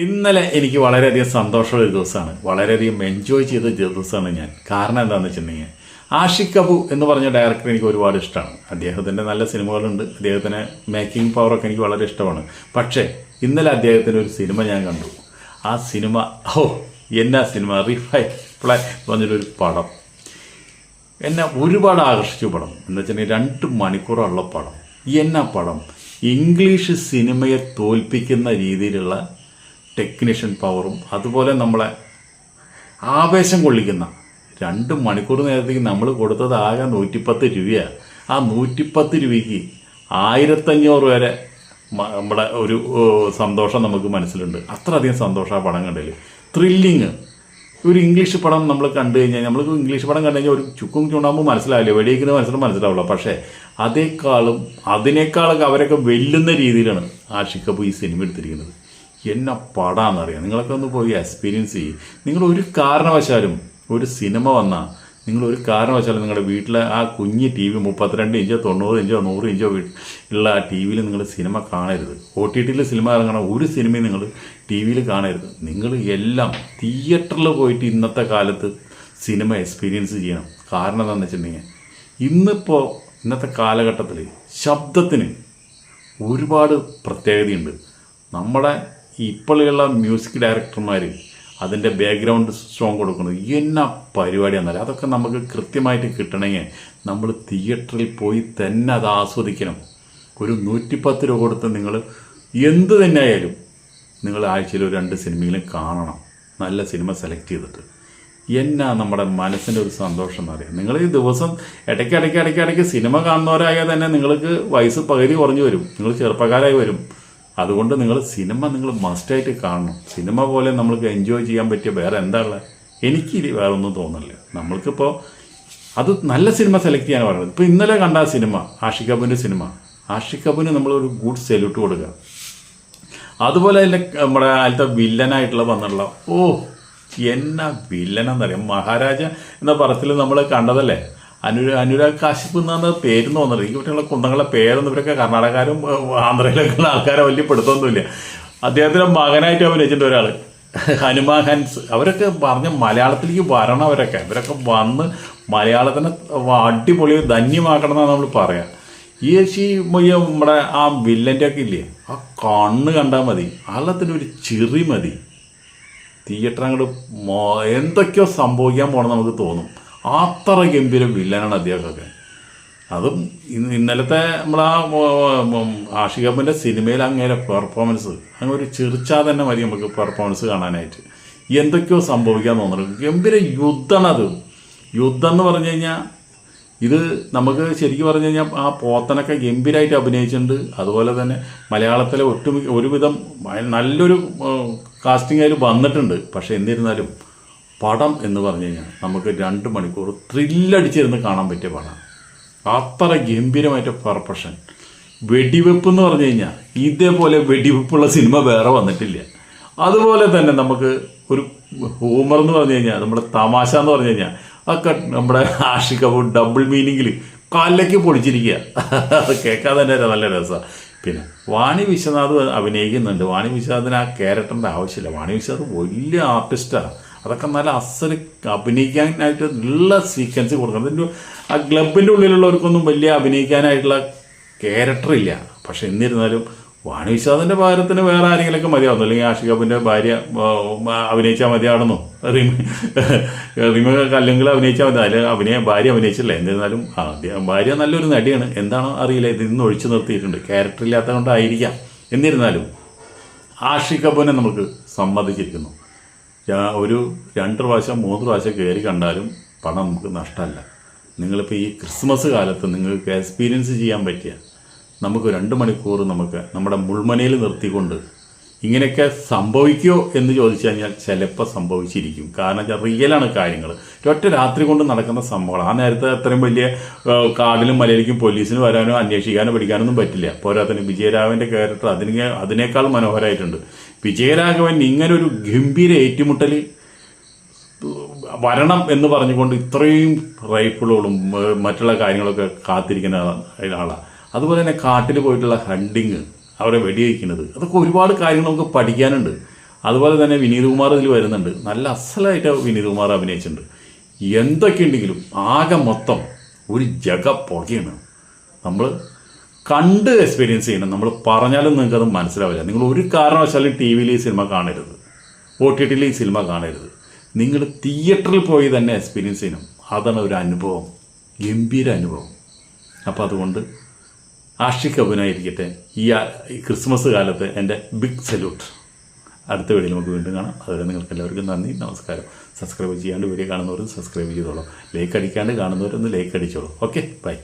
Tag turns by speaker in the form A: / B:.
A: ഇന്നലെ എനിക്ക് വളരെയധികം സന്തോഷമുള്ള ഒരു ദിവസമാണ്, വളരെയധികം എൻജോയ് ചെയ്ത ദിവസമാണ് ഞാൻ. കാരണം എന്താണെന്ന് വെച്ചിട്ടുണ്ടെങ്കിൽ ആഷിഖ് അബു എന്ന് പറഞ്ഞ ഡയറക്ടർ എനിക്ക് ഒരുപാട് ഇഷ്ടമാണ്. അദ്ദേഹത്തിൻ്റെ നല്ല സിനിമകളുണ്ട്, അദ്ദേഹത്തിന് മേക്കിംഗ് പവറൊക്കെ എനിക്ക് വളരെ ഇഷ്ടമാണ്. പക്ഷേ ഇന്നലെ അദ്ദേഹത്തിൻ്റെ ഒരു സിനിമ ഞാൻ കണ്ടു. ആ സിനിമ എന്നാ സിനിമ റിഫ്ലൈ പറഞ്ഞൊരു പടം എന്നെ ഒരുപാട് ആകർഷിച്ചു. പടം എന്ന് വെച്ചിട്ടുണ്ടെങ്കിൽ 2 മണിക്കൂറുള്ള പടം. എന്നാ പടം, ഇംഗ്ലീഷ് സിനിമയെ തോൽപ്പിക്കുന്ന രീതിയിലുള്ള ടെക്നീഷ്യൻ പവറും അതുപോലെ നമ്മളെ ആവേശം കൊള്ളിക്കുന്ന 2 മണിക്കൂർ നേരത്തേക്ക് നമ്മൾ കൊടുത്തത് ആകെ 110 രൂപയാണ്. ആ 110 രൂപയ്ക്ക് 1500 വരെ നമ്മുടെ ഒരു സന്തോഷം നമുക്ക് മനസ്സിലുണ്ട്. അത്രയധികം സന്തോഷം ആ പടം കണ്ടതിൽ. ത്രില്ലിങ് ഒരു ഇംഗ്ലീഷ് പടം നമ്മൾ കണ്ടു കഴിഞ്ഞാൽ, നമ്മൾക്ക് ഇംഗ്ലീഷ് പടം കണ്ടു കഴിഞ്ഞാൽ ഒരു ചുക്കും ചൂണ്ടാകുമ്പോൾ മനസ്സിലാവില്ല, വെടിയിക്കുന്നത് മനസ്സിലാവില്ല. പക്ഷേ അതിനേക്കാളൊക്കെ അവരൊക്കെ വെല്ലുന്ന രീതിയിലാണ് ആഷിഖ് അബു ഈ സിനിമ എടുത്തിരിക്കുന്നത്. എന്നാ പടാന്നറിയാം. നിങ്ങളൊക്കെ ഒന്ന് പോയി എക്സ്പീരിയൻസ് ചെയ്യും. നിങ്ങൾ ഒരു കാരണവശാലും ഒരു സിനിമ വന്നാൽ നിങ്ങളൊരു കാരണവശാലും നിങ്ങളുടെ വീട്ടിലെ ആ കുഞ്ഞ് TV 32 ഇഞ്ചോ 90 ഇഞ്ചോ 100 ഇഞ്ചോ ഉള്ള ആ TV-യിൽ നിങ്ങൾ സിനിമ കാണരുത്. OTT-യിൽ സിനിമ ഇറങ്ങണ ഒരു സിനിമയും നിങ്ങൾ TV-യിൽ കാണരുത്. നിങ്ങൾ എല്ലാം തിയേറ്ററിൽ പോയിട്ട് ഇന്നത്തെ കാലത്ത് സിനിമ എക്സ്പീരിയൻസ് ചെയ്യണം. കാരണം എന്താണെന്ന് വെച്ചിട്ടുണ്ടെങ്കിൽ ഇന്നത്തെ കാലഘട്ടത്തിൽ ശബ്ദത്തിന് ഒരുപാട് പ്രത്യേകതയുണ്ട്. നമ്മുടെ ഇപ്പോഴുള്ള മ്യൂസിക് ഡയറക്ടർമാർ അതിൻ്റെ ബാക്ക്ഗ്രൗണ്ട് സോങ് കൊടുക്കുന്നത് എന്നാ പരിപാടിയാണെന്നല്ല. അതൊക്കെ നമുക്ക് കൃത്യമായിട്ട് കിട്ടണമെങ്കിൽ നമ്മൾ തിയേറ്ററിൽ പോയി തന്നെ അത് ആസ്വദിക്കണം. ഒരു 110 രൂപ കൊടുത്ത് നിങ്ങൾ എന്ത് തന്നെ ആയാലും നിങ്ങൾ ആഴ്ചയിൽ ഒരു 2 സിനിമയിലും കാണണം. നല്ല സിനിമ സെലക്ട് ചെയ്തിട്ട് എന്നാ നമ്മുടെ മനസ്സിൻ്റെ ഒരു സന്തോഷം എന്നറിയാം. നിങ്ങൾ ഈ ദിവസം ഇടയ്ക്ക് സിനിമ കാണുന്നവരായാൽ തന്നെ നിങ്ങൾക്ക് വയസ്സ് പകുതി കുറഞ്ഞു വരും, നിങ്ങൾ ചെറുപ്പക്കാരായി വരും. അതുകൊണ്ട് നിങ്ങൾ മസ്റ്റായിട്ട് കാണണം. സിനിമ പോലെ നമ്മൾക്ക് എൻജോയ് ചെയ്യാൻ പറ്റിയ വേറെ എന്താ ഉള്ളത്? എനിക്ക് വേറെ ഒന്നും തോന്നില്ല. നമ്മൾക്കിപ്പോൾ അത് നല്ല സിനിമ സെലക്ട് ചെയ്യാൻ പറയുന്നത്. ഇപ്പോൾ ഇന്നലെ കണ്ട ആ സിനിമ ആഷിഖ് അബുവിൻ്റെ സിനിമ, ആഷിഖ് അബുവിന് നമ്മളൊരു ഗുഡ് സല്യൂട്ട് കൊടുക്കുക. അതുപോലെ തന്നെ നമ്മുടെ അതിലത്തെ വില്ലനായിട്ടുള്ള വന്നിട്ടുള്ള എന്നാ വില്ലനെന്നറിയാം. മഹാരാജ എന്ന പടത്തിൽ നമ്മൾ കണ്ടതല്ലേ, അനുരാഗ് കാശ്യപ് എന്നാണ് പേര് തോന്നുന്നത്. എനിക്ക് പറ്റുള്ള കുന്തങ്ങളുടെ പേരൊന്നും ഇവരൊക്കെ കർണാടകക്കാരും ആന്ധ്രയിലൊക്കെ ഉള്ള ആൾക്കാരെ വലിയ പിടുത്തൊന്നുമില്ല. അദ്ദേഹത്തിൻ്റെ മകനായിട്ട് അഭിനയിച്ചിട്ട് ഒരാൾ ഹനുമാൻ ഹൻസ്. അവരൊക്കെ പറഞ്ഞ് മലയാളത്തിലേക്ക് വരണം. ഇവരൊക്കെ വന്ന് മലയാളത്തിനെ അടിപൊളി ധന്യമാക്കണം എന്നാണ് നമ്മൾ പറയാം. ഈ നമ്മുടെ ആ വില്ലൻ്റെ ഒക്കെ ഇല്ലേ, ആ കണ്ണ് കണ്ടാൽ മതി, ആളത്തിനൊരു ചിറി മതി. തിയേറ്റർ അങ്ങോട്ട് എന്തൊക്കെയോ സംഭവിക്കാൻ പോകണം നമുക്ക് തോന്നും. അത്ര ഗംഭീര വില്ലനാണ് അദ്ദേഹമൊക്കെ. അതും ഇന്നലത്തെ നമ്മളാ ആഷിഖ് അബുവിൻ്റെ സിനിമയിൽ അങ്ങനെ പെർഫോമൻസ് അങ്ങനെ ഒരു ചിരിച്ചാൽ തന്നെ മതി നമുക്ക് പെർഫോമൻസ് കാണാനായിട്ട്. എന്തൊക്കെയോ സംഭവിക്കാൻ തോന്നുന്നു. ഗംഭീര യുദ്ധമാണത്. യുദ്ധം എന്ന് പറഞ്ഞു കഴിഞ്ഞാൽ ഇത് നമുക്ക് ശരിക്കും പറഞ്ഞു കഴിഞ്ഞാൽ ആ പോത്തനൊക്കെ ഗംഭീരമായിട്ട് അഭിനയിച്ചിട്ടുണ്ട്. അതുപോലെ തന്നെ മലയാളത്തിലെ ഒരുവിധം നല്ലൊരു കാസ്റ്റിംഗ് അതിൽ വന്നിട്ടുണ്ട്. പക്ഷേ എന്നിരുന്നാലും പടം എന്ന് പറഞ്ഞു കഴിഞ്ഞാൽ നമുക്ക് 2 മണിക്കൂർ ത്രില്ലടിച്ചിരുന്ന് കാണാൻ പറ്റിയ പടം. അത്ര ഗംഭീരമായിട്ട് പെർഫെക്ഷൻ. വെടിവെപ്പ് എന്ന് പറഞ്ഞു കഴിഞ്ഞാൽ ഇതേപോലെ വെടിവെപ്പുള്ള സിനിമ വേറെ വന്നിട്ടില്ല. അതുപോലെ തന്നെ നമുക്ക് ഒരു ഹ്യൂമർ എന്ന് പറഞ്ഞു കഴിഞ്ഞാൽ നമ്മുടെ തമാശ എന്ന് പറഞ്ഞു കഴിഞ്ഞാൽ ഒക്കെ നമ്മുടെ ആഷിഖ് അബു ഡബിൾ മീനിങ്ങിൽ കല്ലയ്ക്ക് പൊളിച്ചിരിക്കുക. അത് കേൾക്കാൻ തന്നെ നല്ല രസമാണ്. പിന്നെ വാണി വിശ്വനാഥ് അഭിനയിക്കുന്നുണ്ട്. വാണി വിശ്വനാഥിന് ആ ക്യാരക്ടറിൻ്റെ ആവശ്യമില്ല. വാണി വിശ്വനാഥ് വലിയ ആർട്ടിസ്റ്റാണ്. അതൊക്കെ നല്ല അസല് അഭിനയിക്കാനായിട്ട് ഉള്ള സീക്വൻസ് കൊടുക്കണം. അതിൻ്റെ ആ ക്ലബിൻ്റെ ഉള്ളിലുള്ളവർക്കൊന്നും വലിയ അഭിനയിക്കാനായിട്ടുള്ള ക്യാരക്ടറില്ല. പക്ഷെ എന്നിരുന്നാലും വാണി വിശ്വനാഥിൻ്റെ ഭാരത്തിന് വേറെ ആരെങ്കിലുമൊക്കെ മതിയാവുന്നു. അല്ലെങ്കിൽ ആഷിഖ് അബുവിൻ്റെ ഭാര്യ അഭിനയിച്ചാൽ മതിയാണെന്നോ, റിമ അല്ലെങ്കിൽ അഭിനയിച്ചാൽ മതി. അതിൽ ഭാര്യ അഭിനയിച്ചില്ല. എന്നിരുന്നാലും ഭാര്യ നല്ലൊരു നടിയാണ്. എന്താണോ അറിയില്ല, ഇതിന്ന് ഒഴിച്ചു നിർത്തിയിട്ടുണ്ട്. ക്യാരക്ടറില്ലാത്തത് കൊണ്ടായിരിക്കാം. എന്നിരുന്നാലും ആഷിഖ് അബുവിനെ നമുക്ക് സമ്മതിച്ചിരിക്കുന്നു. ഒരു 2 പ്രാവശ്യം 3 പ്രാവശ്യം കയറി കണ്ടാലും പണം നമുക്ക് നഷ്ടമല്ല. നിങ്ങളിപ്പോൾ ഈ ക്രിസ്മസ് കാലത്ത് നിങ്ങൾക്ക് എക്സ്പീരിയൻസ് ചെയ്യാൻ പറ്റിയ നമുക്ക് 2 മണിക്കൂർ നമുക്ക് നമ്മുടെ മുൾമനയിൽ നിർത്തിക്കൊണ്ട് ഇങ്ങനെയൊക്കെ സംഭവിക്കുമോ എന്ന് ചോദിച്ചു കഴിഞ്ഞാൽ ചിലപ്പോൾ സംഭവിച്ചിരിക്കും. കാരണം വെച്ചാൽ റിയലാണ് കാര്യങ്ങൾ. ഒറ്റ രാത്രി കൊണ്ട് നടക്കുന്ന സംഭവങ്ങൾ. ആ നേരത്തെ അത്രയും വലിയ കാടിലും മലയിലേക്കും പോലീസിന് വരാനോ അന്വേഷിക്കാനോ പഠിക്കാനൊന്നും പറ്റില്ല. പോരാത്തതിന് വിജയരാഘവൻ്റെ ക്യാരക്ടർ അതിനേക്കാൾ മനോഹരമായിട്ടുണ്ട്. വിജയരാഘവൻ ഇങ്ങനൊരു ഗംഭീര ഏറ്റുമുട്ടൽ വരണം എന്ന് പറഞ്ഞുകൊണ്ട് ഇത്രയും റൈഫിളുകളും മറ്റുള്ള കാര്യങ്ങളൊക്കെ കാത്തിരിക്കുന്ന ആളാണ്. അതുപോലെ തന്നെ കാട്ടിൽ പോയിട്ടുള്ള ഹണ്ടിങ്, അവരെ വെടിവെക്കുന്നത്, അതൊക്കെ ഒരുപാട് കാര്യങ്ങൾ നമുക്ക് പഠിക്കാനുണ്ട്. അതുപോലെ തന്നെ വിനീത് കുമാർ ഇതിൽ വരുന്നുണ്ട്. നല്ല അസലായിട്ട് വിനീത് കുമാർ അഭിനയിച്ചിട്ടുണ്ട്. എന്തൊക്കെയുണ്ടെങ്കിലും ആകെ മൊത്തം ഒരു ജഗ പുകയാണ്. നമ്മൾ കണ്ട് എക്സ്പീരിയൻസ് ചെയ്യണം. നമ്മൾ പറഞ്ഞാലും നിങ്ങൾക്കത് മനസ്സിലാവില്ല. നിങ്ങൾ ഒരു കാരണവശാലും ടി വിയിൽ ഈ സിനിമ കാണരുത്, OTT-യിൽ ഈ സിനിമ കാണരുത്. നിങ്ങൾ തിയേറ്ററിൽ പോയി തന്നെ എക്സ്പീരിയൻസ് ചെയ്യണം. അതാണ് ഒരു അനുഭവം, ഗംഭീര അനുഭവം. അപ്പോൾ അതുകൊണ്ട് ആഷിഖ് അഭിനയിക്കട്ടെ. ഈ ക്രിസ്മസ് കാലത്ത് എൻ്റെ ബിഗ് സല്യൂട്ട്. അടുത്ത വീഡിയോയിൽ നമുക്ക് വീണ്ടും കാണാം. അതുവരെ നിങ്ങൾക്ക് എല്ലാവർക്കും നന്ദി, നമസ്കാരം. സബ്സ്ക്രൈബ് ചെയ്യാണ്ട് വീഡിയോ കാണുന്നവരും സബ്സ്ക്രൈബ് ചെയ്തോളൂ. ലൈക്ക് അടിക്കാണ്ട് കാണുന്നവരൊന്ന് ലൈക്ക് അടിച്ചോളൂ. Okay, by.